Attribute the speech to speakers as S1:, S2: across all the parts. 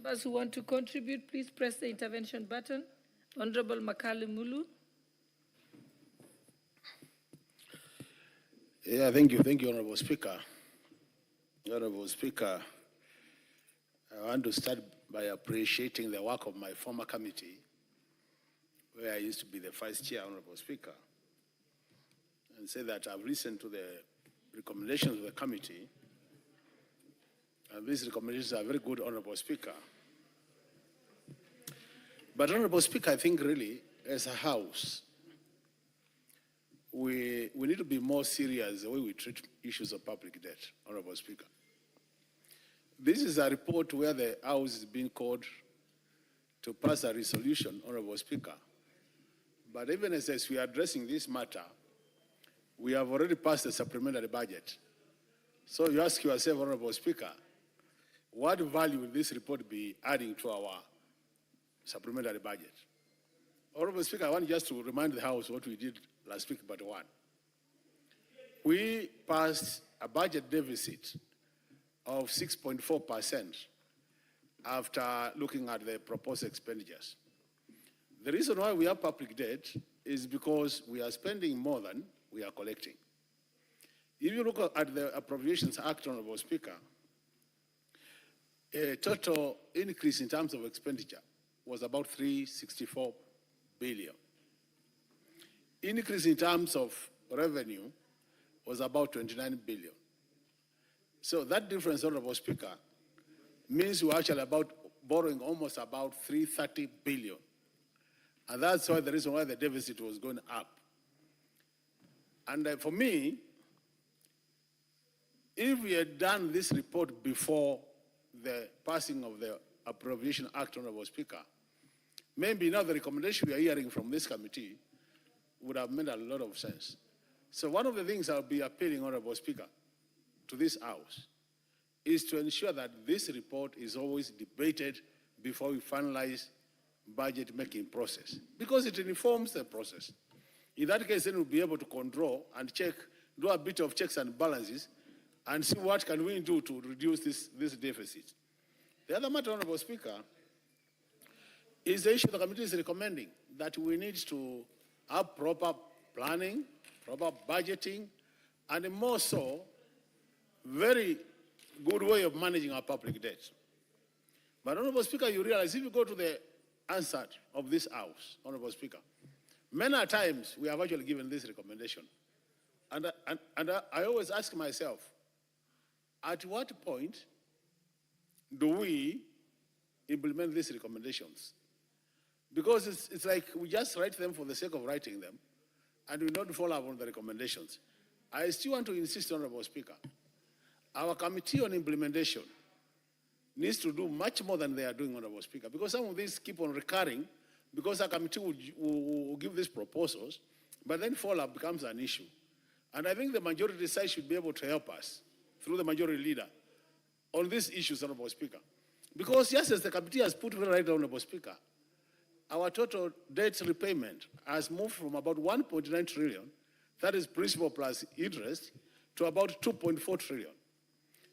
S1: Members who want to contribute, please press the intervention button. Honorable Makali Mulu.
S2: Yeah, thank you, Honorable Speaker. Honorable Speaker, I want to start by appreciating the work of my former committee, where I used to be the vice chair, Honorable Speaker, and say that I've listened to the recommendations of the committee, and these recommendations are very good, Honorable Speaker. But Honorable Speaker, I think really, as a House, we need to be more serious the way we treat issues of public debt, Honorable Speaker. This is a report where the House is being called to pass a resolution, Honorable Speaker. But even as we are addressing this matter, we have already passed a supplementary budget. So you ask yourself, Honorable Speaker, what value will this report be adding to our supplementary budget? Honorable Speaker, I want just to remind the House what we did last week, but one. We passed a budget deficit of 6.4% after looking at the proposed expenditures. The reason why we have public debt is because we are spending more than we are collecting. If you look at the Appropriations Act, Honorable Speaker, a total increase in terms of expenditure was about 364 billion. Increase in terms of revenue was about 29 billion. So that difference, Honorable Speaker, means we're actually borrowing almost about 330 billion. And that's why the reason why the deficit was going up. And for me, if we had done this report before the passing of the Appropriation Act, Honorable Speaker, maybe now the recommendation we are hearing from this committee would have made a lot of sense. So one of the things I'll be appealing, Honorable Speaker, to this House is to ensure that this report is always debated before we finalize budget making process, because it informs the process. In that case, then we'll be able to control and check, do a bit of checks and balances, and see what can we do to reduce this deficit. The other matter, Honorable Speaker, is the issue the committee is recommending, that we need to have proper planning, proper budgeting, and more so, very good way of managing our public debt. But Honorable Speaker, you realize if you go to the answer of this House, Honorable Speaker, many times we have actually given this recommendation. And I always ask myself, at what point do we implement these recommendations? Because it's like we just write them for the sake of writing them, and we don't follow up on the recommendations. I still want to insist, Honorable Speaker, our Committee on Implementation needs to do much more than they are doing, Honorable Speaker, because some of these keep on recurring, because our committee will give these proposals, but then follow-up becomes an issue. And I think the majority side should be able to help us, through the majority leader, on these issues, Honorable Speaker. Because just as the committee has put right, Honorable Speaker, our total debt repayment has moved from about 1.9 trillion, that is principal plus interest, to about 2.4 trillion.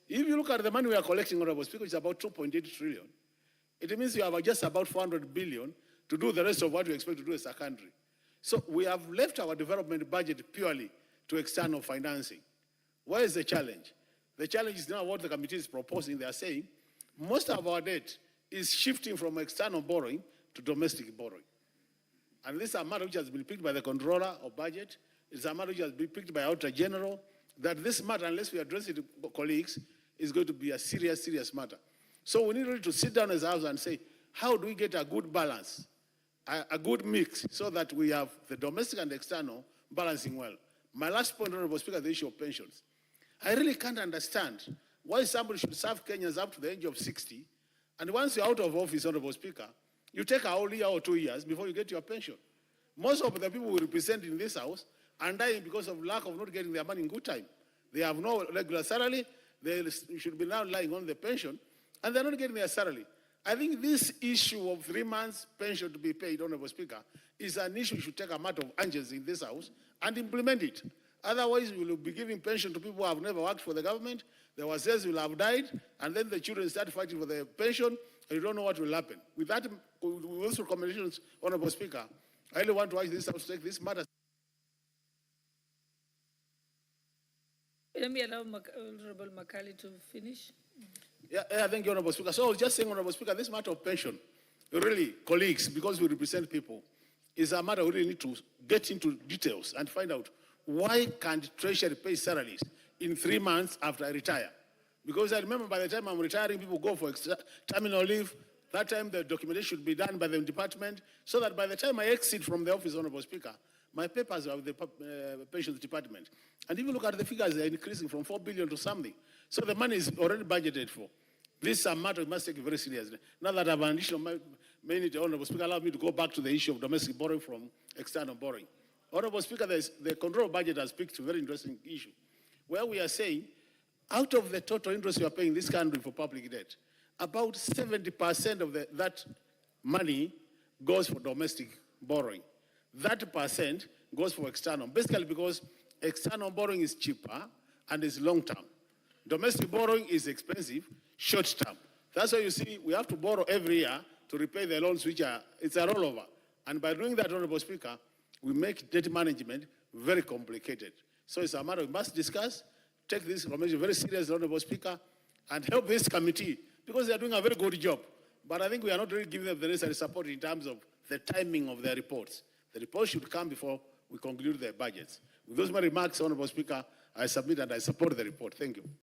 S2: If you look at the money we are collecting, Honorable Speaker, it's about 2.8 trillion. It means you have just about 400 billion to do the rest of what we expect to do as a country. So we have left our development budget purely to external financing. Where is the challenge? The challenge is now what the committee is proposing. They are saying most of our debt is shifting from external borrowing to domestic borrowing. And this is a matter which has been picked by the controller of budget. It's a matter which has been picked by Auditor General, that this matter, unless we address it, colleagues, is going to be a serious, serious matter. So we need really to sit down as a House and say, how do we get a good balance, a good mix, so that we have the domestic and external balancing well? My last point, Honorable Speaker, the issue of pensions. I really can't understand why somebody should serve Kenyans up to the age of 60, and once you're out of office, Honorable Speaker, you take a whole year or 2 years before you get your pension. Most of the people we represent in this House are dying because of lack of not getting their money in good time. They have no regular salary, they should be now relying on the pension, and they're not getting their salary. I think this issue of 3 months pension to be paid, Honorable Speaker, is an issue we should take a matter of urgency in this House and implement it. Otherwise, we will be giving pension to people who have never worked for the government. The Wazes will have died, and then the children start fighting for their pension, You don't know what will happen. With that, with those recommendations, Honorable Speaker, I really want to ask this House to take this matter.
S1: Let me allow Honorable Makali to finish.
S2: Yeah, thank you, Honorable Speaker. So I was just saying, Honorable Speaker, this matter of pension, really, colleagues, because we represent people, is a matter we really need to get into details and find out why can't Treasury pay salaries in 3 months after I retire? Because I remember by the time I'm retiring, people go for terminal leave. That time the documentation should be done by the department, so that by the time I exit from the office, Honorable Speaker, my papers are with the pensions department. And if you look at the figures, they're increasing from 4 billion to something. So the money is already budgeted for. This is a matter we must take very seriously. Now that I have an additional minute, Honorable Speaker, allow me to go back to the issue of domestic borrowing from external borrowing. Honorable Speaker, the control budget has picked a very interesting issue, where we are saying, out of the total interest you are paying this country for public debt, about 70% of that money goes for domestic borrowing. That percent goes for external, basically because external borrowing is cheaper and is long-term. Domestic borrowing is expensive, short-term. That's why you see we have to borrow every year to repay the loans, it's a rollover. And by doing that, Honorable Speaker, we make debt management very complicated. So it's a matter we must discuss, take this information very seriously, Honorable Speaker, and help this committee, because they are doing a very good job. But I think we are not really giving them the necessary support in terms of the timing of their reports. The report should come before we conclude their budgets. With those my remarks, Honorable Speaker, I submit and I support the report. Thank you.